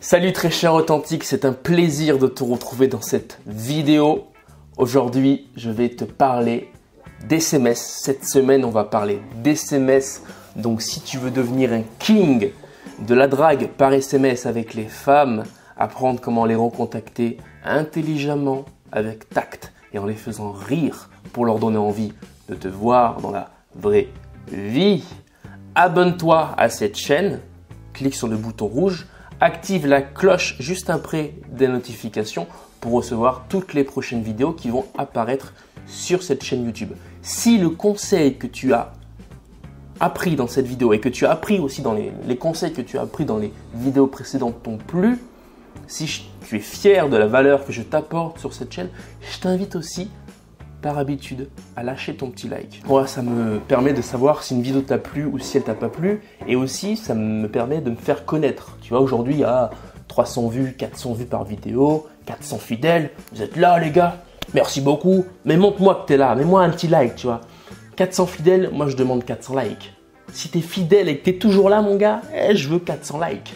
Salut très cher authentique, c'est un plaisir de te retrouver dans cette vidéo. Aujourd'hui, je vais te parler d'SMS. Cette semaine, on va parler d'SMS. Donc si tu veux devenir un king de la drague par SMS avec les femmes, apprendre comment les recontacter intelligemment, avec tact et en les faisant rire pour leur donner envie de te voir dans la vraie vie, abonne-toi à cette chaîne, clique sur le bouton rouge, active la cloche juste après des notifications pour recevoir toutes les prochaines vidéos qui vont apparaître sur cette chaîne YouTube. Si le conseil que tu as appris dans cette vidéo et que tu as appris aussi dans les conseils que tu as appris dans les vidéos précédentes t'ont plu, si tu es fier de la valeur que je t'apporte sur cette chaîne, je t'invite aussi par habitude à lâcher ton petit like. Moi, ça me permet de savoir si une vidéo t'a plu ou si elle t'a pas plu, et aussi ça me permet de me faire connaître. Tu vois, aujourd'hui il y a 300 vues, 400 vues par vidéo, 400 fidèles. Vous êtes là les gars, merci beaucoup, mais montre-moi que tu es là, mets-moi un petit like, tu vois. 400 fidèles, moi je demande 400 likes. Si tu es fidèle et que tu es toujours là mon gars, je veux 400 likes.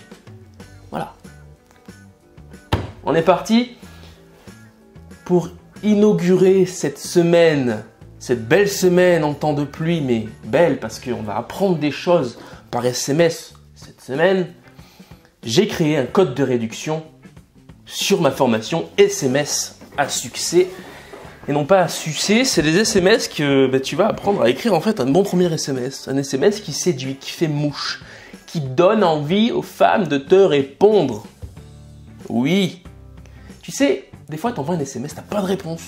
Voilà. On est parti pour inaugurer cette semaine, cette belle semaine en temps de pluie, mais belle parce qu'on va apprendre des choses par SMS cette semaine. J'ai créé un code de réduction sur ma formation SMS à succès. Et non pas à succès, c'est des SMS que tu vas apprendre à écrire en fait un bon premier SMS. Un SMS qui séduit, qui fait mouche, qui donne envie aux femmes de te répondre. Oui. Tu sais, des fois, tu envoies un SMS, tu n'as pas de réponse.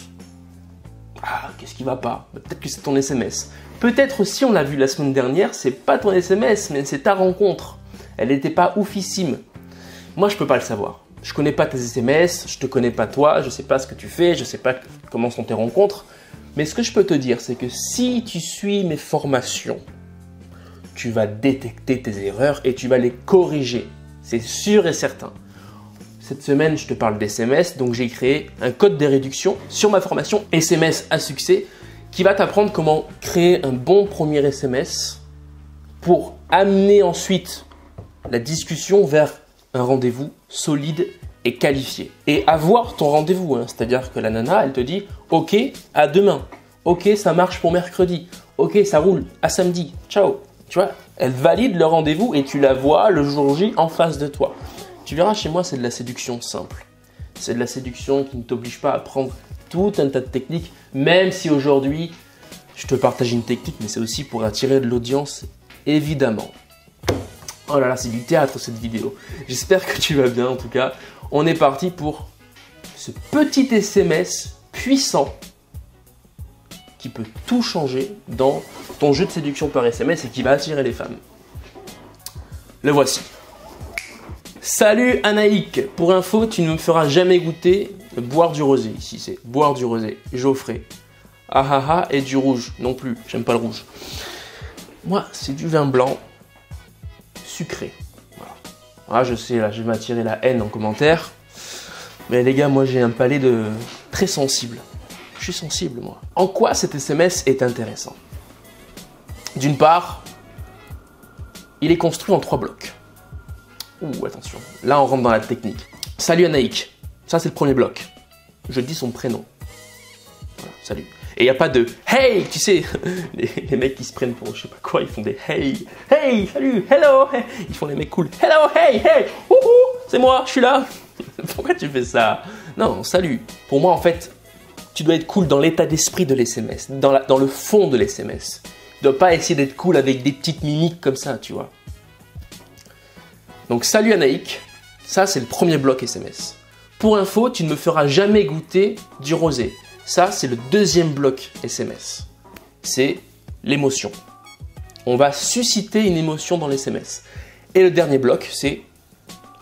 Ah, qu'est-ce qui va pas? Peut-être que c'est ton SMS. Peut-être aussi, on l'a vu la semaine dernière, c'est pas ton SMS, mais c'est ta rencontre. Elle n'était pas oufissime. Moi, je peux pas le savoir. Je connais pas tes SMS, je te connais pas toi, je sais pas ce que tu fais, je sais pas comment sont tes rencontres. Mais ce que je peux te dire, c'est que si tu suis mes formations, tu vas détecter tes erreurs et tu vas les corriger. C'est sûr et certain. Cette semaine, je te parle d'SMS, donc j'ai créé un code de réduction sur ma formation SMS à succès qui va t'apprendre comment créer un bon premier SMS pour amener ensuite la discussion vers un rendez-vous solide et qualifié. Et avoir ton rendez-vous, c'est-à-dire que la nana, elle te dit « Ok, à demain. Ok, ça marche pour mercredi. Ok, ça roule. À samedi. Ciao. » Tu vois, elle valide le rendez-vous et tu la vois le jour J en face de toi. Tu verras, chez moi, c'est de la séduction simple. C'est de la séduction qui ne t'oblige pas à prendre tout un tas de techniques, même si aujourd'hui, je te partage une technique, mais c'est aussi pour attirer de l'audience, évidemment. Oh là là, c'est du théâtre cette vidéo. J'espère que tu vas bien, en tout cas. On est parti pour ce petit SMS puissant qui peut tout changer dans ton jeu de séduction par SMS et qui va attirer les femmes. Le voici. Salut Anaïk, pour info, tu ne me feras jamais goûter boire du rosé. Ici, c'est boire du rosé. Geoffrey. Ah ah ah, et du rouge. Non plus, j'aime pas le rouge. Moi, c'est du vin blanc sucré. Voilà. Ah, je sais, là, je vais m'attirer la haine en commentaire. Mais les gars, moi, j'ai un palais très sensible. Je suis sensible, moi. En quoi cet SMS est intéressant? D'une part, il est construit en 3 blocs. Ouh, attention, là on rentre dans la technique. Salut Anaïk, ça c'est le premier bloc. Je dis son prénom. Voilà, salut. Et il n'y a pas de hey, tu sais, les mecs qui se prennent pour je sais pas quoi, ils font des hey, hey, salut, hello, hey. Ils font les mecs cool. Hello, hey, hey, ouhou, c'est moi, je suis là. Pourquoi tu fais ça? Non, salut. Pour moi en fait, tu dois être cool dans l'état d'esprit de l'SMS, dans le fond de l'SMS. Tu ne dois pas essayer d'être cool avec des petites mimiques comme ça, tu vois. Donc salut Anaïk, ça c'est le premier bloc SMS. Pour info, tu ne me feras jamais goûter du rosé. Ça c'est le deuxième bloc SMS. C'est l'émotion. On va susciter une émotion dans l'SMS. Et le dernier bloc, c'est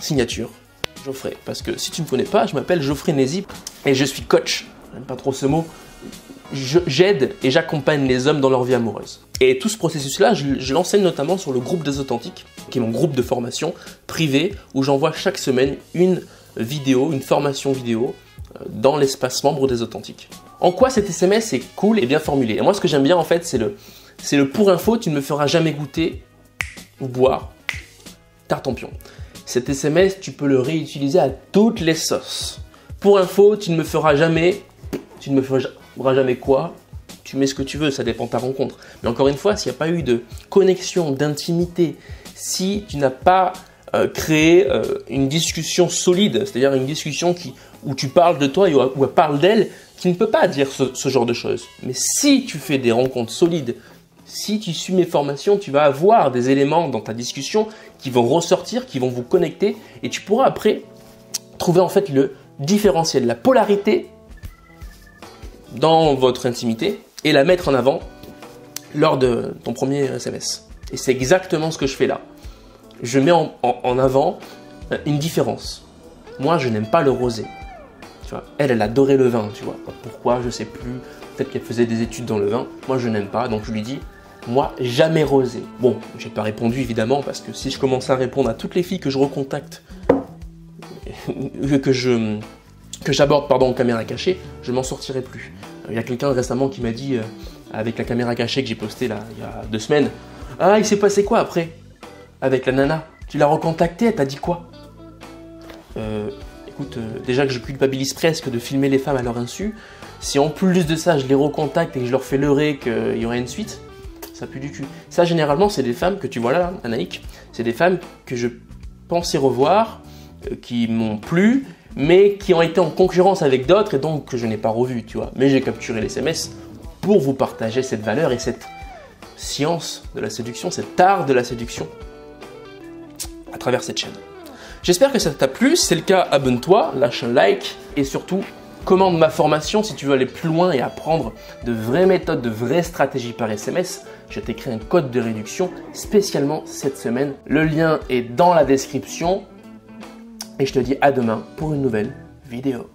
signature, Geoffrey. Parce que si tu ne me connais pas, je m'appelle Geoffrey Nézy et je suis coach. J'aime pas trop ce mot. J'aide et j'accompagne les hommes dans leur vie amoureuse. Et tout ce processus-là, je l'enseigne notamment sur le groupe des authentiques, qui est mon groupe de formation privé, où j'envoie chaque semaine une vidéo, une formation vidéo, dans l'espace membre des authentiques. En quoi cet SMS est cool et bien formulé? Et moi, ce que j'aime bien, en fait, c'est le pour info, tu ne me feras jamais goûter ou boire Tartampion. cet SMS, tu peux le réutiliser à toutes les sauces. Pour info, tu ne me feras jamais quoi? Tu mets ce que tu veux, ça dépend de ta rencontre. Mais encore une fois, s'il n'y a pas eu de connexion, d'intimité, si tu n'as pas créé une discussion solide, c'est-à-dire une discussion où tu parles de toi et où elle parle d'elle, tu ne peux pas dire ce genre de choses. Mais si tu fais des rencontres solides, si tu suis mes formations, tu vas avoir des éléments dans ta discussion qui vont ressortir, qui vont vous connecter et tu pourras après trouver en fait le différentiel, la polarité dans votre intimité et la mettre en avant lors de ton premier SMS. Et c'est exactement ce que je fais là. Je mets en avant une différence. Moi, je n'aime pas le rosé. Tu vois, elle adorait le vin, tu vois. Pourquoi, je sais plus. Peut-être qu'elle faisait des études dans le vin. Moi, je n'aime pas, donc je lui dis, moi, jamais rosé. Bon, j'ai pas répondu évidemment parce que si je commençais à répondre à toutes les filles que je recontacte, que j'aborde en caméra cachée, je m'en sortirai plus. Il y a quelqu'un récemment qui m'a dit, avec la caméra cachée que j'ai postée là, il y a 2 semaines, « Ah, il s'est passé quoi après? Avec la nana, tu l'as recontactée, elle t'a dit quoi ?» Écoute, déjà que je culpabilise presque de filmer les femmes à leur insu, si en plus de ça, je les recontacte et que je leur fais leurrer qu'il y aurait une suite, ça pue du cul. Ça, généralement, c'est des femmes que tu vois là, Anaïk, c'est des femmes que je pensais revoir, qui m'ont plu, mais qui ont été en concurrence avec d'autres et donc que je n'ai pas revu, tu vois. Mais j'ai capturé les SMS pour vous partager cette valeur et cette science de la séduction, cet art de la séduction à travers cette chaîne. J'espère que ça t'a plu. Si c'est le cas, abonne-toi, lâche un like et surtout commande ma formation si tu veux aller plus loin et apprendre de vraies méthodes, de vraies stratégies par SMS. Je t'ai créé un code de réduction spécialement cette semaine. Le lien est dans la description et je te dis à demain pour une nouvelle vidéo.